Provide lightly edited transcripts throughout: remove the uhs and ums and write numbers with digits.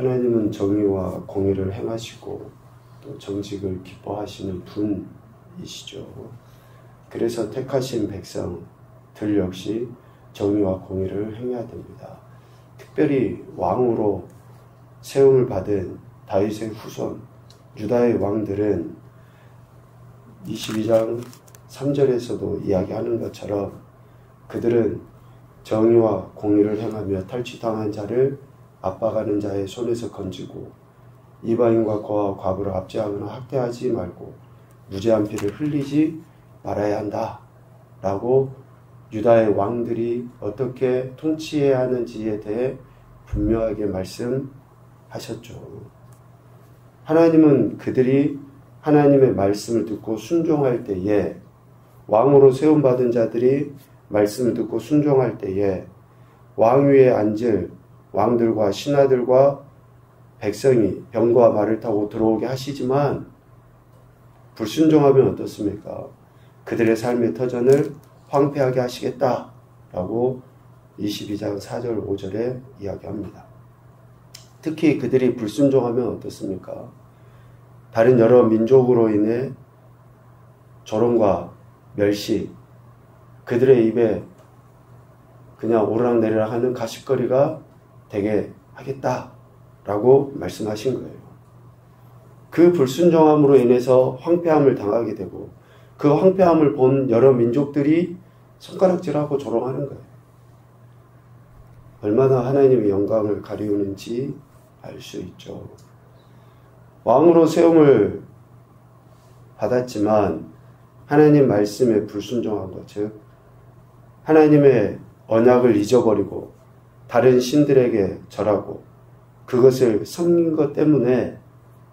하나님은 정의와 공의를 행하시고 또 정직을 기뻐하시는 분이시죠. 그래서 택하신 백성들 역시 정의와 공의를 행해야 됩니다. 특별히 왕으로 세움을 받은 다윗의 후손 유다의 왕들은 22장 3절에서도 이야기하는 것처럼 그들은 정의와 공의를 행하며 탈취당한 자를 압박하는 자의 손에서 건지고 이방인과 고아와 과부를 압제하거나 학대하지 말고 무죄한 피를 흘리지 말아야 한다 라고 유다의 왕들이 어떻게 통치해야 하는지에 대해 분명하게 말씀하셨죠. 하나님은 그들이 하나님의 말씀을 듣고 순종할 때에, 왕으로 세움받은 자들이 말씀을 듣고 순종할 때에 왕 위에 앉을 왕들과 신하들과 백성이 병과 말을 타고 들어오게 하시지만 불순종하면 어떻습니까? 그들의 삶의 터전을 황폐하게 하시겠다라고 22장 4절 5절에 이야기합니다. 특히 그들이 불순종하면 어떻습니까? 다른 여러 민족으로 인해 조롱과 멸시, 그들의 입에 그냥 오르락내리락 하는 가십거리가 되게 하겠다라고 말씀하신 거예요. 그 불순종함으로 인해서 황폐함을 당하게 되고 그 황폐함을 본 여러 민족들이 손가락질하고 조롱하는 거예요. 얼마나 하나님의 영광을 가리우는지 알 수 있죠. 왕으로 세움을 받았지만 하나님 말씀에 불순종한 것, 즉 하나님의 언약을 잊어버리고 다른 신들에게 절하고 그것을 섬긴 것 때문에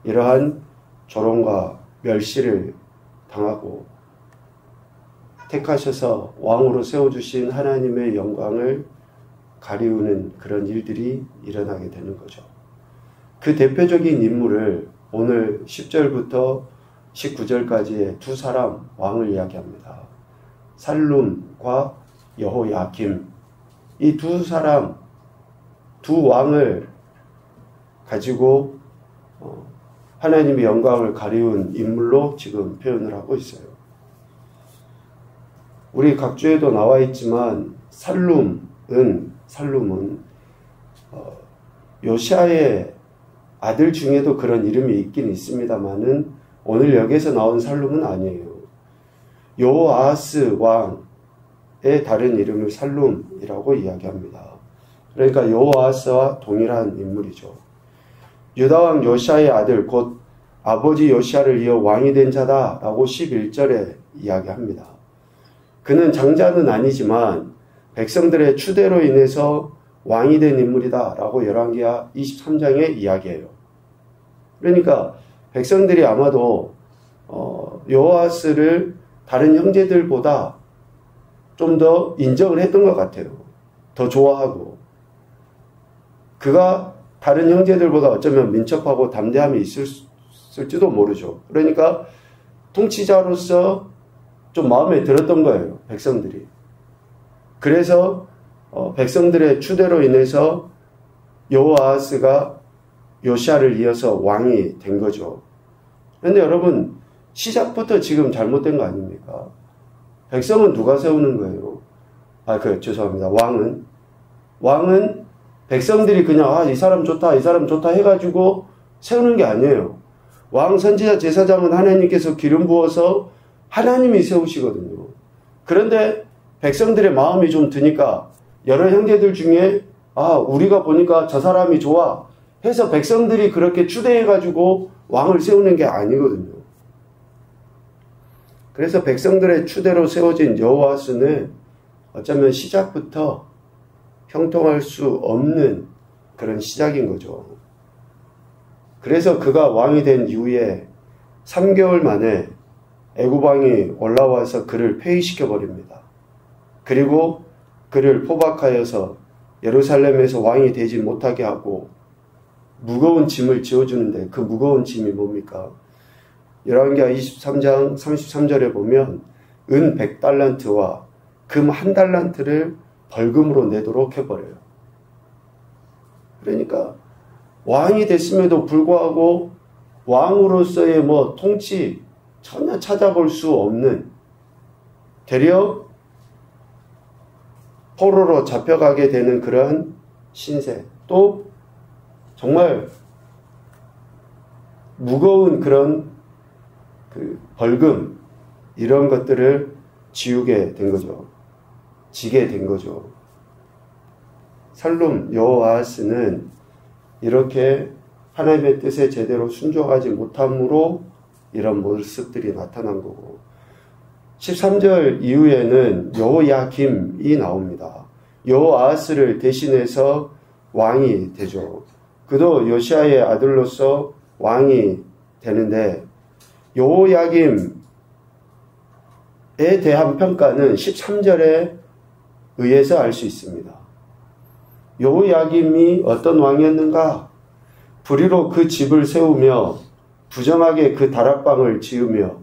이러한 조롱과 멸시를 당하고 택하셔서 왕으로 세워주신 하나님의 영광을 가리우는 그런 일들이 일어나게 되는 거죠. 그 대표적인 인물을 오늘 10절부터 19절까지의 두 사람 왕을 이야기합니다. 살룸과 여호야김, 이 두 사람, 두 왕을 가지고 하나님의 영광을 가리운 인물로 지금 표현을 하고 있어요. 우리 각주에도 나와 있지만 살룸은 요시아의 아들 중에도 그런 이름이 있긴 있습니다만은 오늘 여기에서 나온 살룸은 아니에요. 여호아하스 왕의 다른 이름을 살룸이라고 이야기합니다. 그러니까 여호아하스와 동일한 인물이죠. 유다왕 요시아의 아들, 곧 아버지 요시아를 이어 왕이 된 자다라고 11절에 이야기합니다. 그는 장자는 아니지만 백성들의 추대로 인해서 왕이 된 인물이다라고 열왕기하 23장에 이야기해요. 그러니까 백성들이 아마도 여호아스를 다른 형제들보다 좀 더 인정을 했던 것 같아요. 더 좋아하고 그가 다른 형제들보다 어쩌면 민첩하고 담대함이 있을지도 모르죠. 그러니까 통치자로서 좀 마음에 들었던 거예요, 백성들이. 그래서 백성들의 추대로 인해서 여호아하스가 요시아를 이어서 왕이 된 거죠. 그런데 여러분, 시작부터 지금 잘못된 거 아닙니까? 백성은 누가 세우는 거예요? 죄송합니다. 왕은 백성들이 그냥 이 사람 좋다 해가지고 세우는 게 아니에요. 왕, 선지자, 제사장은 하나님께서 기름 부어서 하나님이 세우시거든요. 그런데 백성들의 마음이 좀 드니까 여러 형제들 중에 우리가 보니까 저 사람이 좋아 해서 백성들이 그렇게 추대해가지고 왕을 세우는 게 아니거든요. 그래서 백성들의 추대로 세워진 여호아스는 어쩌면 시작부터 형통할 수 없는 그런 시작인 거죠. 그래서 그가 왕이 된 이후에 3개월 만에 애굽왕이 올라와서 그를 폐위시켜 버립니다. 그리고 그를 포박하여서 예루살렘에서 왕이 되지 못하게 하고 무거운 짐을 지어주는데 그 무거운 짐이 뭡니까? 열왕기하 23장 33절에 보면 은 100달란트와 금 1달란트를 벌금으로 내도록 해버려요. 그러니까 왕이 됐음에도 불구하고 왕으로서의 통치 전혀 찾아볼 수 없는, 되려 포로로 잡혀가게 되는 그런 신세, 또 정말 무거운 그런 벌금, 이런 것들을 지게 된 거죠. 살룸 여호아하스는 이렇게 하나님의 뜻에 제대로 순종하지 못함으로 이런 모습들이 나타난 거고, 13절 이후에는 여호야김이 나옵니다. 여호아하스를 대신해서 왕이 되죠. 그도 요시아의 아들로서 왕이 되는데, 여호야김에 대한 평가는 13절에 의해서 알 수 있습니다. 여호야김이 어떤 왕이었는가? 불의로 그 집을 세우며 부정하게 그 다락방을 지으며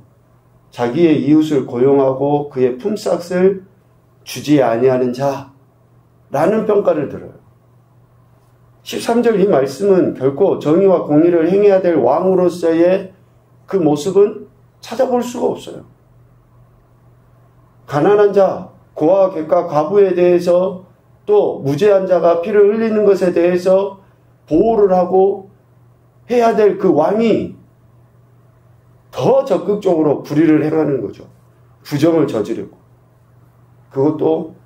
자기의 이웃을 고용하고 그의 품삯을 주지 아니하는 자라는 평가를 들어요. 13절 이 말씀은 결코 정의와 공의를 행해야 될 왕으로서의 그 모습은 찾아볼 수가 없어요. 가난한 자, 고아, 객가, 과부에 대해서, 또 무죄한 자가 피를 흘리는 것에 대해서 보호를 하고 해야 될 그 왕이 더 적극적으로 불의를 행하는 거죠. 부정을 저지르고, 그것도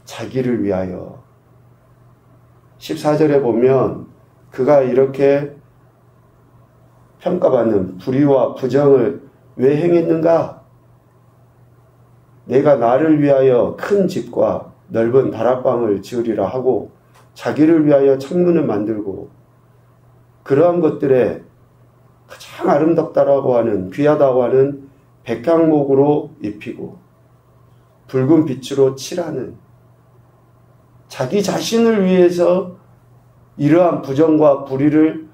자기를 위하여. 14절에 보면 그가 이렇게 평가받는 불의와 부정을 왜 행했는가? 내가 나를 위하여 큰 집과 넓은 다락방을 지으리라 하고 자기를 위하여 창문을 만들고, 그러한 것들에 가장 아름답다라고 하는, 귀하다고 하는 백향목으로 입히고 붉은 빛으로 칠하는, 자기 자신을 위해서 이러한 부정과 불의를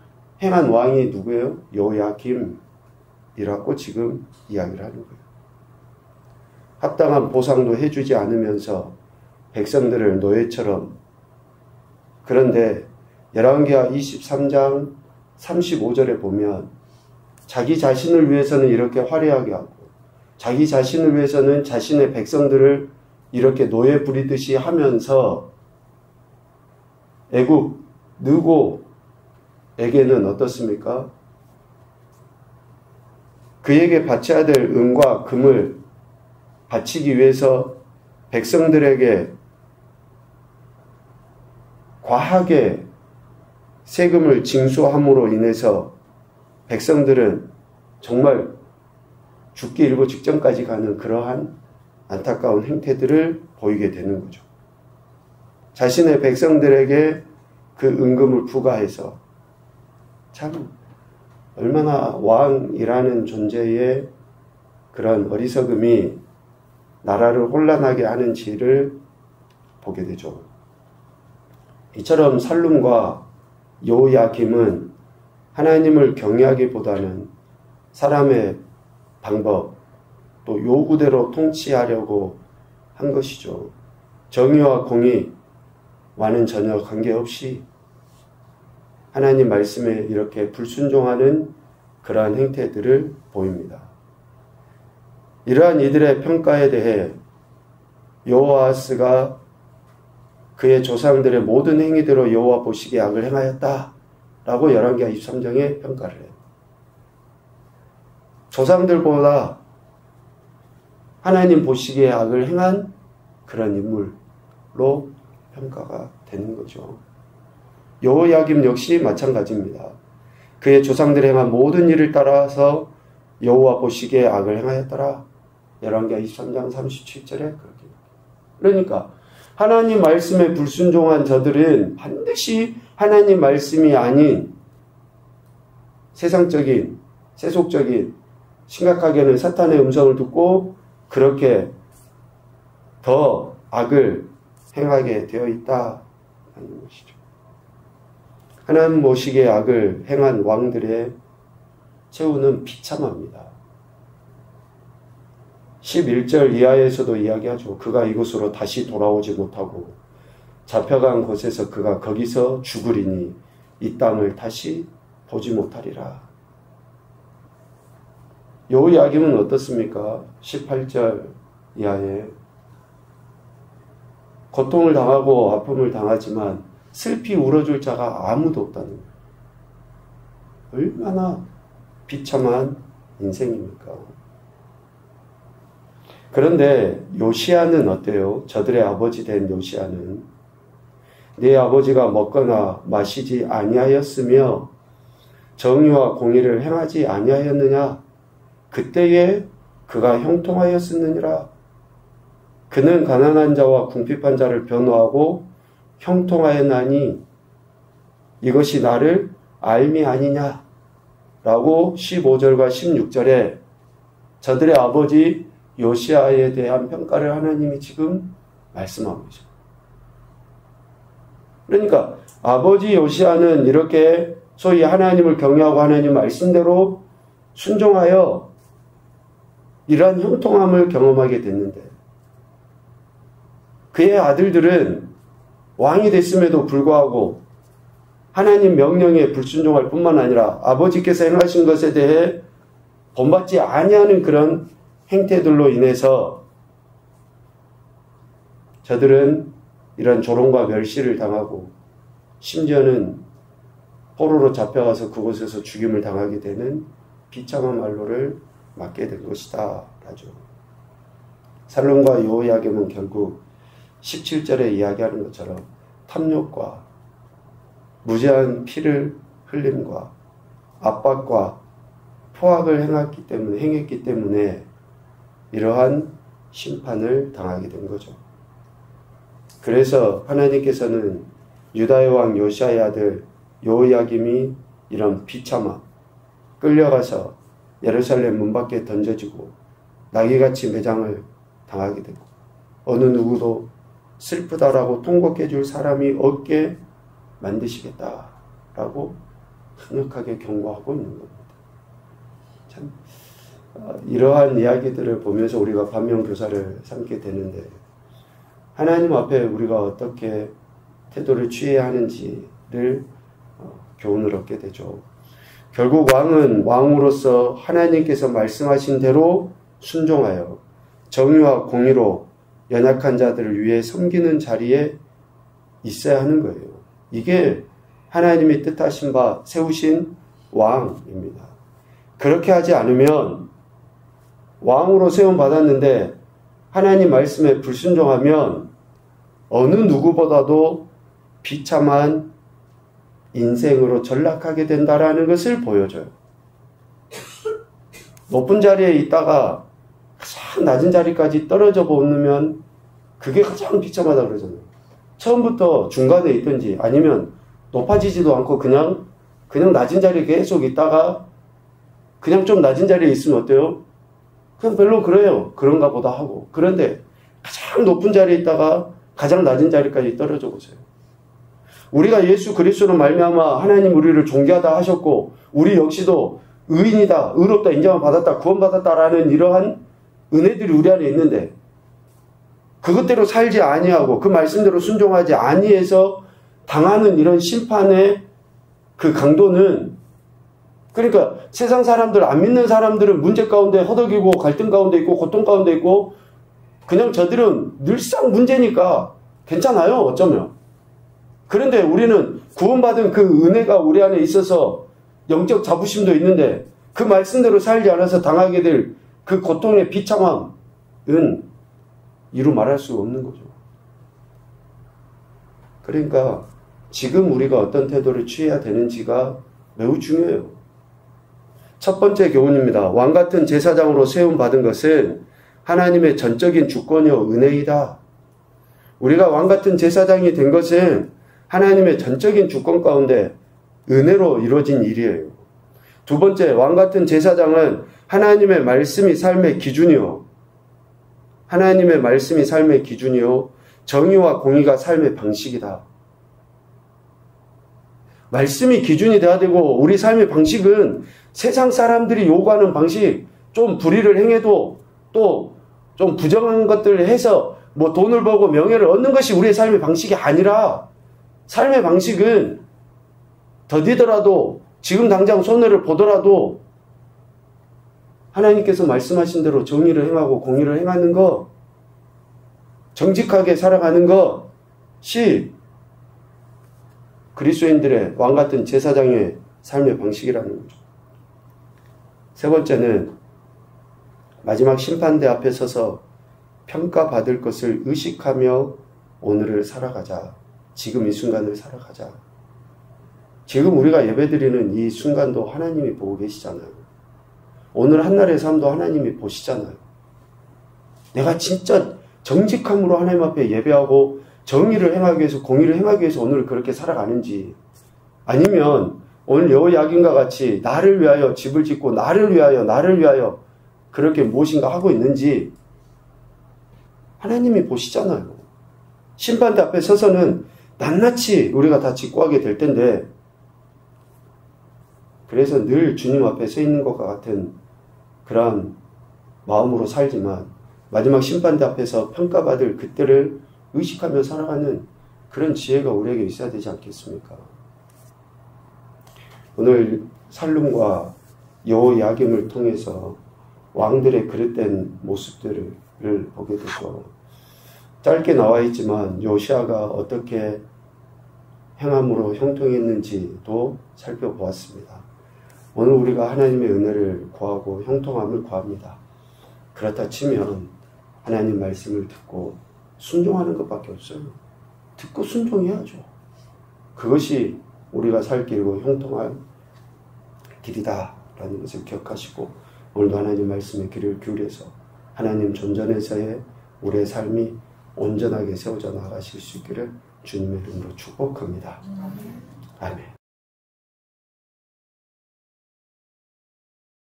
행한 왕이 누구예요? 여호야김이라고 지금 이야기를 하는 거예요. 합당한 보상도 해주지 않으면서 백성들을 노예처럼. 그런데 열왕기하 23장 35절에 보면 자기 자신을 위해서는 이렇게 화려하게 하고, 자기 자신을 위해서는 자신의 백성들을 이렇게 노예 부리듯이 하면서 애굽 느고에게는 어떻습니까? 그에게 바쳐야 될 은과 금을 바치기 위해서 백성들에게 과하게 세금을 징수함으로 인해서 백성들은 정말 죽기 일보 직전까지 가는 그러한 안타까운 행태들을 보이게 되는 거죠. 자신의 백성들에게 그 은금을 부과해서, 참 얼마나 왕이라는 존재의 그런 어리석음이 나라를 혼란하게 하는지를 보게 되죠. 이처럼 살룸과 여호야김은 하나님을 경외하기보다는 사람의 방법, 또 요구대로 통치하려고 한 것이죠. 정의와 공의와는 전혀 관계없이 하나님 말씀에 이렇게 불순종하는 그러한 행태들을 보입니다. 이러한 이들의 평가에 대해 여호아하스가 그의 조상들의 모든 행위대로 여호와 보시기에 악을 행하였다라고 열왕기하 23장에 평가를 해요. 조상들보다 하나님 보시기에 악을 행한 그런 인물로 평가가 되는 거죠. 여호야김 역시 마찬가지입니다. 그의 조상들이 행한 모든 일을 따라서 여호와 보시기에 악을 행하였더라. 열왕기하 23장 37절에 그렇게. 그러니까 하나님 말씀에 불순종한 저들은 반드시 하나님 말씀이 아닌 세상적인, 세속적인, 심각하게는 사탄의 음성을 듣고 그렇게 더 악을 행하게 되어 있다는 것이죠. 하나님 보시기에 악을 행한 왕들의 최후는 비참합니다. 11절 이하에서도 이야기하죠. 그가 이곳으로 다시 돌아오지 못하고 잡혀간 곳에서 그가 거기서 죽으리니 이 땅을 다시 보지 못하리라. 여호야김은 어떻습니까? 18절 이하에 고통을 당하고 아픔을 당하지만 슬피 울어줄 자가 아무도 없다는 거예요. 얼마나 비참한 인생입니까? 그런데 요시야는 어때요? 저들의 아버지 된 요시야는 네 아버지가 먹거나 마시지 아니하였으며 정의와 공의를 행하지 아니하였느냐? 그때에 그가 형통하였었느니라. 그는 가난한 자와 궁핍한 자를 변호하고 형통하였나니 이것이 나를 알미 아니냐? 라고 15절과 16절에 저들의 아버지 요시야에 대한 평가를 하나님이 지금 말씀하고 계십니다. 그러니까 아버지 요시야는 이렇게 소위 하나님을 경외하고 하나님 말씀대로 순종하여 이러한 형통함을 경험하게 됐는데 그의 아들들은 왕이 됐음에도 불구하고 하나님 명령에 불순종할 뿐만 아니라 아버지께서 행하신 것에 대해 본받지 아니하는 그런 행태들로 인해서 저들은 이런 조롱과 멸시를 당하고 심지어는 포로로 잡혀가서 그곳에서 죽임을 당하게 되는 비참한 말로를 맞게 된 것이다 라죠. 살롬과 여호야김은 결국 17절에 이야기하는 것처럼 탐욕과 무제한 피를 흘림과 압박과 포악을 행했기 때문에 이러한 심판을 당하게 된 거죠. 그래서 하나님께서는 유다의 왕 요시야의 아들 여호야김이 이런 비참함, 끌려가서 예루살렘 문 밖에 던져지고 나귀같이 매장을 당하게 되고 어느 누구도 슬프다라고 통곡해 줄 사람이 없게 만드시겠다라고 강력하게 경고하고 있는 겁니다. 참 이러한 이야기들을 보면서 우리가 반면교사를 삼게 되는데 하나님 앞에 우리가 어떻게 태도를 취해야 하는지를 교훈을 얻게 되죠. 결국 왕은 왕으로서 하나님께서 말씀하신 대로 순종하여 정의와 공의로 연약한 자들을 위해 섬기는 자리에 있어야 하는 거예요. 이게 하나님이 뜻하신 바 세우신 왕입니다. 그렇게 하지 않으면 왕으로 세움받았는데 하나님 말씀에 불순종하면 어느 누구보다도 비참한 인생으로 전락하게 된다라는 것을 보여줘요. 높은 자리에 있다가 가장 낮은 자리까지 떨어져 보면 그게 가장 비참하다 그러잖아요. 처음부터 중간에 있든지 아니면 높아지지도 않고 그냥 낮은 자리에 계속 있다가 그냥 좀 낮은 자리에 있으면 어때요? 그냥 별로 그래요. 그런가 보다 하고. 그런데 가장 높은 자리에 있다가 가장 낮은 자리까지 떨어져 보세요. 우리가 예수 그리스도로 말미암아 하나님 우리를 존귀하다 하셨고 우리 역시도 의인이다, 의롭다, 인정을 받았다, 구원받았다라는 이러한 은혜들이 우리 안에 있는데 그것대로 살지 아니하고 그 말씀대로 순종하지 아니해서 당하는 이런 심판의 그 강도는 그러니까 세상 사람들, 안 믿는 사람들은 문제 가운데 허덕이고 갈등 가운데 있고 고통 가운데 있고 그냥 저들은 늘상 문제니까 괜찮아요, 어쩌면. 그런데 우리는 구원받은 그 은혜가 우리 안에 있어서 영적 자부심도 있는데 그 말씀대로 살지 않아서 당하게 될 그 고통의 비참함은 이루 말할 수 없는 거죠. 그러니까 지금 우리가 어떤 태도를 취해야 되는지가 매우 중요해요. 첫 번째 교훈입니다. 왕 같은 제사장으로 세움받은 것은 하나님의 전적인 주권이요 은혜이다. 우리가 왕 같은 제사장이 된 것은 하나님의 전적인 주권 가운데 은혜로 이루어진 일이에요. 두 번째, 왕 같은 제사장은 하나님의 말씀이 삶의 기준이요. 하나님의 말씀이 삶의 기준이요. 정의와 공의가 삶의 방식이다. 말씀이 기준이 돼야 되고 우리 삶의 방식은 세상 사람들이 요구하는 방식, 좀 불의를 행해도 또 좀 부정한 것들을 해서 뭐 돈을 벌고 명예를 얻는 것이 우리의 삶의 방식이 아니라 삶의 방식은 더디더라도 지금 당장 손해를 보더라도 하나님께서 말씀하신 대로 정의를 행하고 공의를 행하는 것, 정직하게 살아가는 것이 그리스도인들의 왕같은 제사장의 삶의 방식이라는 거죠. 세 번째는 마지막 심판대 앞에 서서 평가받을 것을 의식하며 오늘을 살아가자. 지금 이 순간을 살아가자. 지금 우리가 예배드리는 이 순간도 하나님이 보고 계시잖아요. 오늘 한날의 삶도 하나님이 보시잖아요. 내가 진짜 정직함으로 하나님 앞에 예배하고 정의를 행하기 위해서, 공의를 행하기 위해서 오늘 그렇게 살아가는지, 아니면 오늘 여호야긴과 같이 나를 위하여 집을 짓고 나를 위하여 그렇게 무엇인가 하고 있는지 하나님이 보시잖아요. 심판대 앞에 서서는 낱낱이 우리가 다 직고하게 될 텐데, 그래서 늘 주님 앞에 서 있는 것과 같은 그러한 마음으로 살지만 마지막 심판대 앞에서 평가받을 그때를 의식하며 살아가는 그런 지혜가 우리에게 있어야 되지 않겠습니까? 오늘 살룸과 여호야김을 통해서 왕들의 그릇된 모습들을 보게 되죠. 짧게 나와 있지만 요시아가 어떻게 행함으로 형통했는지도 살펴보았습니다. 오늘 우리가 하나님의 은혜를 구하고 형통함을 구합니다. 그렇다 치면 하나님 말씀을 듣고 순종하는 것밖에 없어요. 듣고 순종해야죠. 그것이 우리가 살 길이고 형통할 길이다라는 것을 기억하시고 오늘도 하나님 말씀에 귀를 기울여서 하나님 존전에서의 우리의 삶이 온전하게 세워져 나가실 수 있기를 주님의 이름으로 축복합니다. 아멘.